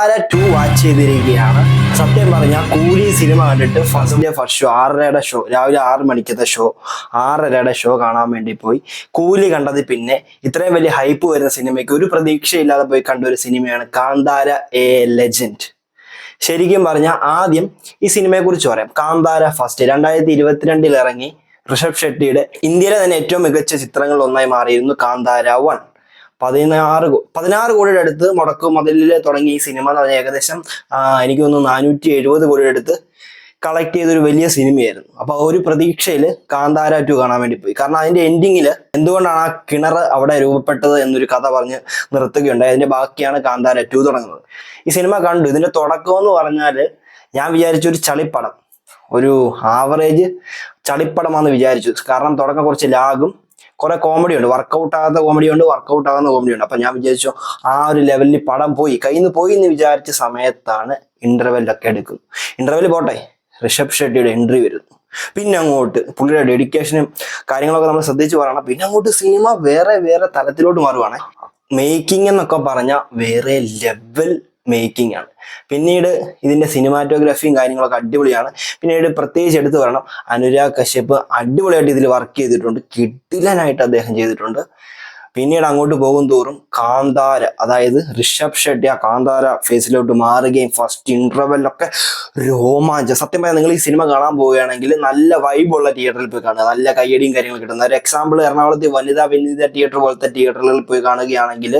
2 watch ചെയ്തിരിക്കുകയാണ്. സത്യം പറഞ്ഞാൽ കൂലി സിനിമ കണ്ടിട്ട് ഫസ്റ്റ് ഷോ 6:30 ഷോ, രാവിലെ 6 മണിക്കത്തെ ഷോ, 6:30 ഷോ കാണാൻ വേണ്ടി പോയി. കൂലി കണ്ടത് പിന്നെ ഇത്രയും വലിയ ഹൈപ്പ് വരുന്ന സിനിമയ്ക്ക് ഒരു പ്രതീക്ഷയില്ലാതെ പോയി കണ്ട ഒരു സിനിമയാണ് കാന്താര എ ലെജൻഡ്. ശരിക്കും പറഞ്ഞാൽ ആദ്യം ഈ സിനിമയെ കുറിച്ച് പറയാം. കാന്താര ഫസ്റ്റ് 2022 ഇറങ്ങി ഋഷഭ് ഷെട്ടിയുടെ ഇന്ത്യയിലെ തന്നെ ഏറ്റവും മികച്ച ചിത്രങ്ങളിൽ ഒന്നായി മാറിയിരുന്നു കാന്താര 1. 16 കോടിയുടെ അടുത്ത് മുടക്കു മുതലിൽ തുടങ്ങി ഈ സിനിമ എന്ന് പറഞ്ഞാൽ ഏകദേശം എനിക്ക് തോന്നുന്നു 470 കോടിയുടെ അടുത്ത് കളക്ട് ചെയ്തൊരു വലിയ സിനിമയായിരുന്നു. അപ്പൊ ഒരു പ്രതീക്ഷയിൽ കാന്താര 2 കാണാൻ വേണ്ടി പോയി. കാരണം അതിന്റെ എൻഡിങ്ങിൽ എന്തുകൊണ്ടാണ് ആ കിണർ അവിടെ രൂപപ്പെട്ടത് എന്നൊരു കഥ പറഞ്ഞ് നിർത്തുകയുണ്ടായി. അതിന്റെ ബാക്കിയാണ് കാന്താര 2 തുടങ്ങുന്നത്. ഈ സിനിമ കണ്ടു. ഇതിന്റെ തുടക്കം എന്ന് പറഞ്ഞാൽ ഞാൻ വിചാരിച്ചു ഒരു ചളിപ്പടം, ഒരു ആവറേജ് ചളിപ്പടമാണെന്ന് വിചാരിച്ചു. കാരണം തുടക്കം കുറച്ച് ലാഗും കുറെ കോമഡി ഉണ്ട്, വർക്കൗട്ട് ആകാത്ത കോമഡി ഉണ്ട്, വർക്കൗട്ട് ആകുന്ന കോമഡി ഉണ്ട്. അപ്പൊ ഞാൻ വിചാരിച്ചു ആ ഒരു ലെവലിൽ പടം കയ്യിൽ നിന്ന് പോയി എന്ന് വിചാരിച്ച സമയത്താണ് ഇന്റർവെല്ലൊക്കെ എടുക്കുന്നത്. ഇന്റർവെല് പോട്ടെ, ഋഷഭ് ഷെട്ടിയുടെ എൻട്രി വരുന്നു. പിന്നെ അങ്ങോട്ട് പുള്ളിയുടെ ഡെഡിക്കേഷനും കാര്യങ്ങളൊക്കെ നമ്മൾ ശ്രദ്ധിച്ച് പറയണം. പിന്നെ അങ്ങോട്ട് സിനിമ വേറെ തലത്തിലോട്ട് മാറുവാണ്. മേക്കിംഗ് എന്നൊക്കെ പറഞ്ഞാൽ വേറെ ലെവൽ മേക്കിംഗ് ആണ്. പിന്നീട് ഇതിന്റെ സിനിമാറ്റോഗ്രാഫിയും കാര്യങ്ങളൊക്കെ അടിപൊളിയാണ്. പിന്നീട് പ്രത്യേകിച്ച് എടുത്തു പറയണം, അനുരാഗ് കശ്യപ് അടിപൊളിയായിട്ട് ഇതിൽ വർക്ക് ചെയ്തിട്ടുണ്ട്, കിടിലനായിട്ട് അദ്ദേഹം ചെയ്തിട്ടുണ്ട്. പിന്നീട് അങ്ങോട്ട് പോകും തോറും കാന്താര, അതായത് ഋഷഭ് ഷെട്ടി ആ കാന്താര ഫേസിലോട്ട് മാറുകയും ഫസ്റ്റ് ഇന്റർവെല്ലൊക്കെ രോമാഞ്ചം. സത്യം പറഞ്ഞാൽ നിങ്ങൾ ഈ സിനിമ കാണാൻ പോവുകയാണെങ്കിൽ നല്ല വൈബുള്ള തിയേറ്ററിൽ പോയി കാണുക, നല്ല കയ്യടിയും കാര്യങ്ങളും കിട്ടുന്ന ഒരു എക്സാമ്പിൾ എറണാകുളത്ത് വനിതാ തിയേറ്റർ പോലത്തെ തിയേറ്ററുകളിൽ പോയി കാണുകയാണെങ്കിൽ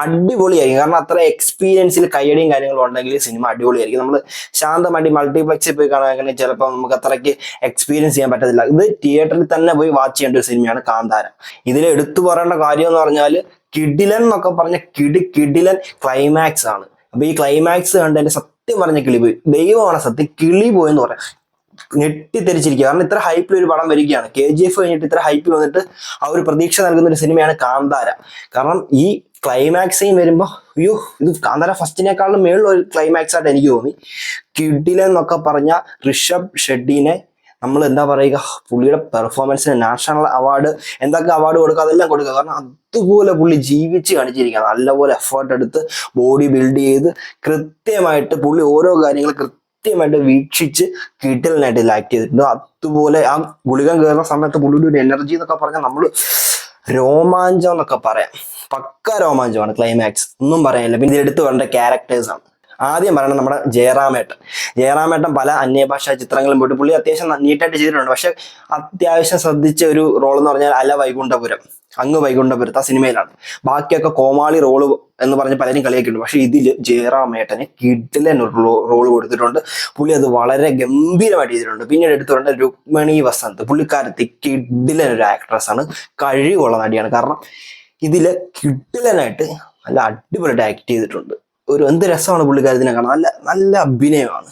അടിപൊളിയായിരിക്കും. കാരണം അത്ര എക്സ്പീരിയൻസിൽ കയ്യടിയും കാര്യങ്ങളും ഉണ്ടെങ്കിൽ സിനിമ അടിപൊളിയായിരിക്കും. നമ്മൾ ശാന്തമായിട്ട് മൾട്ടിപ്ലക്സിൽ പോയി കാണുകയാണെങ്കിൽ ചിലപ്പോൾ നമുക്ക് അത്രയ്ക്ക് എക്സ്പീരിയൻസ് ചെയ്യാൻ പറ്റത്തില്ല. ഇത് തിയേറ്ററിൽ തന്നെ പോയി വാച്ച് ചെയ്യേണ്ട ഒരു സിനിമയാണ് കാന്താര. ഇതിൽ എടുത്തു പറയേണ്ട കാര്യം എന്ന് പറഞ്ഞാൽ കിടിലൻ എന്നൊക്കെ പറഞ്ഞ കിടിലൻ ക്ലൈമാക്സ് ആണ്. അപ്പൊ ഈ ക്ലൈമാക്സ് കണ്ട് സത്യം പറഞ്ഞ കിളി പോയി, ദൈവമാണ് സത്യം, കിളി പോയെന്ന് പറയാം. ഞെട്ടിത്തെരിച്ചിരിക്കുക. കാരണം ഇത്ര ഹൈപ്പിൽ ഒരു പടം വരികയാണ്. KGF കഴിഞ്ഞിട്ട് ഇത്ര ഹൈപ്പിൽ വന്നിട്ട് ആ ഒരു പ്രതീക്ഷ നൽകുന്ന ഒരു സിനിമയാണ് കാന്താര. കാരണം ഈ ക്ലൈമാക്സിൽ വരുമ്പോൾ അയ്യോ, ഇത് കാന്താര ഫസ്റ്റിനേക്കാളും മേളിൽ ഒരു ക്ലൈമാക്സ് ആയിട്ട് എനിക്ക് തോന്നി. കിടിലെന്നൊക്കെ പറഞ്ഞ ഋഷഭ് ഷെട്ടിനെ നമ്മൾ എന്താ പറയുക, പുള്ളിയുടെ പെർഫോമൻസിന് നാഷണൽ അവാർഡ്, എന്തൊക്കെ അവാർഡ് കൊടുക്കുക അതെല്ലാം കൊടുക്കുക. കാരണം അതുപോലെ പുള്ളി ജീവിച്ച് കാണിച്ചിരിക്കുക. നല്ലപോലെ എഫേർട്ട് എടുത്ത് ബോഡി ബിൽഡ് ചെയ്ത് കൃത്യമായിട്ട് പുള്ളി ഓരോ കാര്യങ്ങൾ കൃത്യമായിട്ട് വീക്ഷിച്ച് കിടിലനായിട്ട് ഇതിൽ ആക്ട് ചെയ്തിട്ടുണ്ട്. അതുപോലെ ആ ഗുളികം കയറുന്ന സമയത്ത് പുള്ളിയുടെ ഒരു എനർജി എന്നൊക്കെ പറഞ്ഞാൽ നമ്മൾ രോമാഞ്ചം എന്നൊക്കെ പറയാം, പക്ക രോമാഞ്ചമാണ് ക്ലൈമാക്സ്, ഒന്നും പറയാനില്ല. പിന്നെ ഇതിലെടുത്ത് വേണ്ട ക്യാരക്ടേഴ്സാണ്. ആദ്യം പറയണം നമ്മുടെ ജയറാമേട്ടൻ പല അന്യഭാഷാ ചിത്രങ്ങളും പോയിട്ട് പുള്ളി അത്യാവശ്യം നീറ്റായിട്ട് ചെയ്തിട്ടുണ്ട്. പക്ഷെ അത്യാവശ്യം ശ്രദ്ധിച്ച ഒരു റോൾ എന്ന് പറഞ്ഞാൽ അങ്ങ് വൈകുണ്ഠപുരത്ത് ആ സിനിമയിലാണ്. ബാക്കിയൊക്കെ കോമാളി റോള് എന്ന് പറഞ്ഞ് പലരും കളിയാക്കിയിട്ടുണ്ട്. പക്ഷെ ഇതിൽ ജയറാമേട്ടന് കിടിലൻ ഒരു റോള് കൊടുത്തിട്ടുണ്ട്. പുള്ളി അത് വളരെ ഗംഭീരമായിട്ട് ചെയ്തിട്ടുണ്ട്. പിന്നീട് എടുത്തുകൊണ്ട് രുക്മിണി വസന്ത്, പുള്ളിക്കാരത്തി കിടിലൻ ഒരു ആക്ട്രസ് ആണ്, കഴിവുള്ള നടിയാണ്. കാരണം ഇതില് കിടിലനായിട്ട് നല്ല അടിപൊളിയായിട്ട് ആക്ട് ചെയ്തിട്ടുണ്ട്. എന്ത് രസമാണ് പുള്ളിക്കാരത്തിനെ കാണാൻ, നല്ല അഭിനയമാണ്.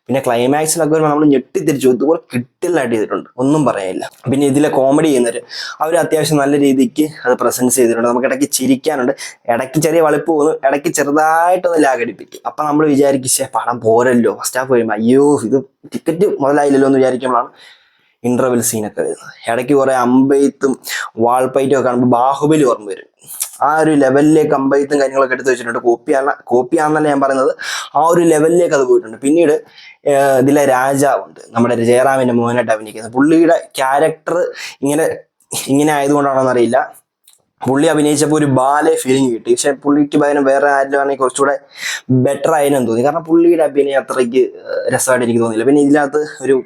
പിന്നെ ക്ലൈമാക്സിലൊക്കെ വരുമ്പോൾ നമ്മൾ ഞെട്ടിത്തിരിച്ചു, ഇതുപോലെ കിട്ടിലായിട്ട് ചെയ്തിട്ടുണ്ട്, ഒന്നും പറയാനില്ല. പിന്നെ ഇതിലെ കോമഡി ചെയ്യുന്നവർ അവർ അത്യാവശ്യം നല്ല രീതിക്ക് അത് പ്രസൻസ് ചെയ്തിട്ടുണ്ട്. നമുക്ക് ഇടയ്ക്ക് ചിരിക്കാനുണ്ട്, ഇടയ്ക്ക് ചെറിയ വളിപ്പ് പോകുന്നു, ഇടയ്ക്ക് ചെറുതായിട്ടൊന്ന് ലാഗടിപ്പിക്കും. അപ്പം നമ്മൾ വിചാരിക്കും പടം പോരല്ലോ, ഫസ്റ്റ് ഹാഫ് കഴിയുമ്പോൾ അയ്യോ ഇത് ടിക്കറ്റ് മുതലായില്ലല്ലോ എന്ന് വിചാരിക്കുമ്പോഴാണ് ഇന്റർവെൽ സീനൊക്കെ വരുന്നത്. ഇടയ്ക്ക് കുറെ അമ്പെയ്ത്തും വാൾപ്പയറ്റും ഒക്കെ കാണുമ്പോൾ ബാഹുബലി ഓർമ്മ വരും. ആ ഒരു ലെവലിലേക്ക് അമ്പെയ്ത്തും കാര്യങ്ങളൊക്കെ എടുത്ത് വെച്ചിട്ടുണ്ട്. കോപ്പിയാണെന്നല്ല ഞാൻ പറയുന്നത്, ആ ഒരു ലെവലിലേക്ക് അത് പോയിട്ടുണ്ട്. പിന്നീട് ഇതിലെ രാജാവുണ്ട്, നമ്മുടെ ജയറാമിന്റെ മോഹനായിട്ട് അഭിനയിക്കുന്നത്. പുള്ളിയുടെ ക്യാരക്ടർ ഇങ്ങനെ ആയതുകൊണ്ടാണോന്ന് അറിയില്ല, പുള്ളി അഭിനയിച്ചപ്പോൾ ഒരു ബാലെ ഫീലിംഗ് കിട്ടി. പക്ഷെ പുള്ളിക്ക് പകരം വേറെ ആരെങ്കിലും കുറച്ചുകൂടെ ബെറ്റർ ആയെന്ന് തോന്നി. കാരണം പുള്ളിയുടെ അഭിനയം അത്രയ്ക്ക് രസമായിട്ട് എനിക്ക് തോന്നിയില്ല. പിന്നെ ഇതിനകത്ത് ഒരു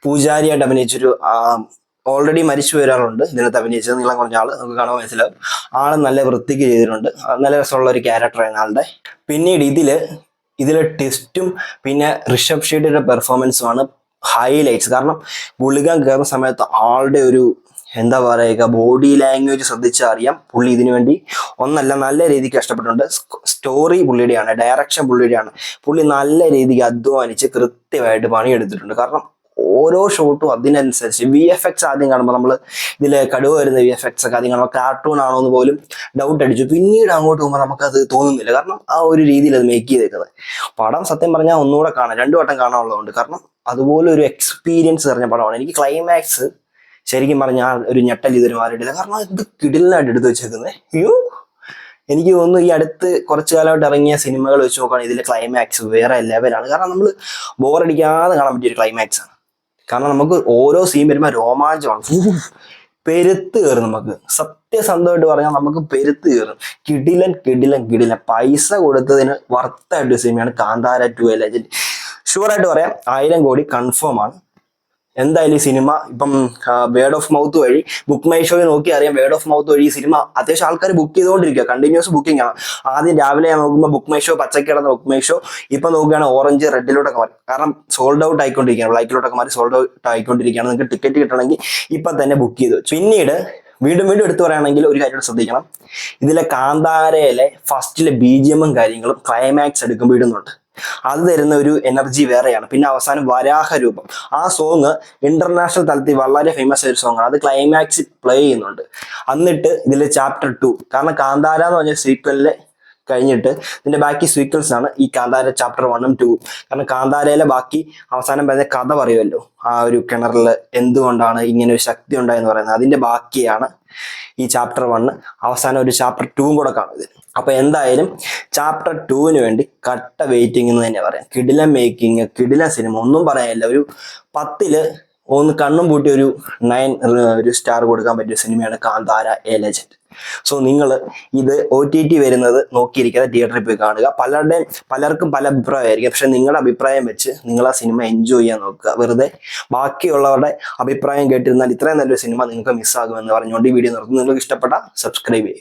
പൂജാരിയായിട്ട് അഭിനയിച്ചൊരു ഓൾറെഡി മരിച്ചു ഒരാളുണ്ട് ഇതിനകത്ത് അഭിനയിച്ചത്, നീളം കുറഞ്ഞ ആള്, നമുക്ക് കാണാൻ മനസ്സിലാവും. ആള് നല്ല വൃത്തിക്ക് ചെയ്തിട്ടുണ്ട്, നല്ല രസമുള്ള ഒരു ക്യാരക്ടറാണ് ആളുടെ. പിന്നീട് ഇതിലെ ട്വിസ്റ്റും പിന്നെ ഋഷഭ് ഷെട്ടിയുടെ പെർഫോമൻസുമാണ് ഹൈലൈറ്റ്സ്. കാരണം ഗുളികം കയറുന്ന സമയത്ത് ആളുടെ ഒരു എന്താ പറയുക, ബോഡി ലാംഗ്വേജ് ശ്രദ്ധിച്ചാൽ അറിയാം പുള്ളി ഇതിനു വേണ്ടി ഒന്നല്ല നല്ല രീതിക്ക് കഷ്ടപ്പെട്ടിട്ടുണ്ട്. Story പുള്ളിയുടെയാണ്, direction പുള്ളിയുടെയാണ്. പുള്ളി നല്ല രീതിക്ക് അധ്വാനിച്ച് കൃത്യമായിട്ട് പണിയെടുത്തിട്ടുണ്ട്. കാരണം ഓരോ ഷോട്ടും അതിനനുസരിച്ച് VFX ആദ്യം കാണുമ്പോൾ നമ്മൾ ഇതിൽ കടുവ വരുന്ന VFX ഒക്കെ ആദ്യം കാണുമ്പോൾ കാർട്ടൂൺ ആണോ എന്ന് പോലും ഡൗട്ട് അടിച്ചു. പിന്നീട് അങ്ങോട്ട് പോകുമ്പോൾ നമുക്കത് തോന്നുന്നില്ല. കാരണം ആ ഒരു രീതിയിൽ അത് മേക്ക് ചെയ്തേക്കുന്നത്. പടം സത്യം പറഞ്ഞാൽ ഒന്നുകൂടെ കാണാം, 2 വട്ടം കാണാനുള്ളതുകൊണ്ട്. കാരണം അതുപോലെ ഒരു എക്സ്പീരിയൻസ് നിറഞ്ഞ പടമാണ്. എനിക്ക് ക്ലൈമാക്സ് ശരിക്കും പറഞ്ഞാൽ ഒരു ഞെട്ടൽ ഇതൊരു മാറിയിട്ടില്ല. കാരണം ഇത് കിടിലനായിട്ട് എടുത്ത് വെച്ചേക്കുന്നത്. എനിക്ക് തോന്നുന്നു ഈ അടുത്ത് കുറച്ചു കാലമായിട്ട് ഇറങ്ങിയ സിനിമകൾ വെച്ച് നോക്കുകയാണെങ്കിൽ ഇതിലെ ക്ലൈമാക്സ് വേറെ ലെവലാണ്. കാരണം നമ്മൾ ബോറടിക്കാതെ കാണാൻ പറ്റിയൊരു ക്ലൈമാക്സ് ആണ്. കാരണം നമുക്ക് ഓരോ സീൻ വരുമ്പോൾ രോമാഞ്ചമാണ്. പെരുത്ത് കയറും. നമുക്ക് സത്യസന്ധമായിട്ട് പറഞ്ഞാൽ നമുക്ക് പെരുത്ത് കയറും. കിടിലൻ കിടിലൻ കിടിലൻ. പൈസ കൊടുത്തതിന് വർത്തായിട്ടൊരു സിനിമയാണ് കാന്താര 2 ലെജൻഡ്. ഷുവറായിട്ട് പറയാം 1000 കോടി കൺഫേം ആണ്. എന്തായാലും ഈ സിനിമ ഇപ്പം വേർഡ് ഓഫ് മൗത്ത് വഴി ബുക്ക് മൈ ഷോയിൽ നോക്കി അറിയാം. വേർഡ് ഓഫ് മൗത്ത് വഴി ഈ സിനിമ അത്യാവശ്യം ആൾക്കാർ ബുക്ക് ചെയ്തുകൊണ്ടിരിക്കുക. കണ്ടിന്യൂസ് ബുക്കിംഗ് ആണ്. ആദ്യം രാവിലെ ഞാൻ നോക്കുമ്പോൾ ബുക്ക് മൈ ഷോ പച്ചക്ക് കിടന്ന ബുക്ക് മൈ ഷോ ഇപ്പൊ നോക്കുകയാണ് ഓറഞ്ച് റെഡിലോട്ടൊക്കെ മാറി. കാരണം സോൾഡ് ഔട്ട് ആയിക്കൊണ്ടിരിക്കുകയാണ്. ബ്ലാക്കിലോട്ടൊക്കെ മാറി സോൾഡ് ഔട്ട് ആയിക്കൊണ്ടിരിക്കുകയാണ്. നിങ്ങൾക്ക് ടിക്കറ്റ് കിട്ടണമെങ്കിൽ ഇപ്പൊ തന്നെ ബുക്ക് ചെയ്തു. പിന്നീട് വീണ്ടും വീണ്ടും എടുത്തു പറയുകയാണെങ്കിൽ ഒരു കാര്യം ശ്രദ്ധിക്കണം. ഇതിലെ കാന്താരയിലെ ഫസ്റ്റിലെ BGM കാര്യങ്ങളും ക്ലൈമാക്സ് എടുക്കുമ്പോൾ ഇടുന്നുണ്ട്. അത് തരുന്ന ഒരു എനർജി വേറെയാണ്. പിന്നെ അവസാനം വരാഹ രൂപം, ആ സോങ് ഇന്റർനാഷണൽ തലത്തിൽ വളരെ ഫേമസ് ആയ ഒരു സോങ് ആണ്. അത് ക്ലൈമാക്സ് പ്ലേ ചെയ്യുന്നുണ്ട്. എന്നിട്ട് ഇതിലെ ചാപ്റ്റർ 2, കാരണം കാന്താര എന്ന് പറഞ്ഞ സീക്വലിലെ കഴിഞ്ഞിട്ട് ഇതിന്റെ ബാക്കി സീക്വൽസ് ആണ് ഈ കാന്താര ചാപ്റ്റർ 1ഉം 2ഉം. കാരണം കാന്താരയിലെ ബാക്കി അവസാനം പറയുന്ന കഥ പറയുമല്ലോ, ആ ഒരു കിണറിൽ എന്തുകൊണ്ടാണ് ഇങ്ങനെ ഒരു ശക്തി ഉണ്ടായെന്ന് പറയുന്നത്, അതിന്റെ ബാക്കിയാണ് ഈ ചാപ്റ്റർ 1. അവസാനം ഒരു ചാപ്റ്റർ 2ഉം കൂടെ കാണും ഇതിൽ. അപ്പൊ എന്തായാലും ചാപ്റ്റർ 2വിന് വേണ്ടി കട്ട വെയിറ്റിംഗ് എന്ന് തന്നെ പറയാം. കിടിലൻ മേക്കിംഗ്, കിടിലൻ സിനിമ, ഒന്നും പറയാനില്ല. ഒരു 10ൽ ഒന്ന് കണ്ണും പൂട്ടി ഒരു 9 ഒരു സ്റ്റാർ കൊടുക്കാൻ പറ്റിയ സിനിമയാണ് കാന്താര എ ലെജൻഡ്. സോ നിങ്ങൾ ഇത് OTT വരുന്നത് നോക്കിയിരിക്കാതെ തിയേറ്ററിൽ പോയി കാണുക. പലർക്കും പല അഭിപ്രായമായിരിക്കും. പക്ഷെ നിങ്ങളുടെ അഭിപ്രായം വെച്ച് നിങ്ങൾ ആ സിനിമ എൻജോയ് ചെയ്യാൻ നോക്കുക. വെറുതെ ബാക്കിയുള്ളവരുടെ അഭിപ്രായം കേട്ടിരുന്നാൽ ഇത്രയും നല്ലൊരു സിനിമ നിങ്ങൾക്ക് മിസ്സാകുമെന്ന് പറഞ്ഞുകൊണ്ട് ഈ വീഡിയോ നിർത്തുന്നു. നിങ്ങൾക്ക് ഇഷ്ടപ്പെട്ട സബ്സ്ക്രൈബ് ചെയ്യുക.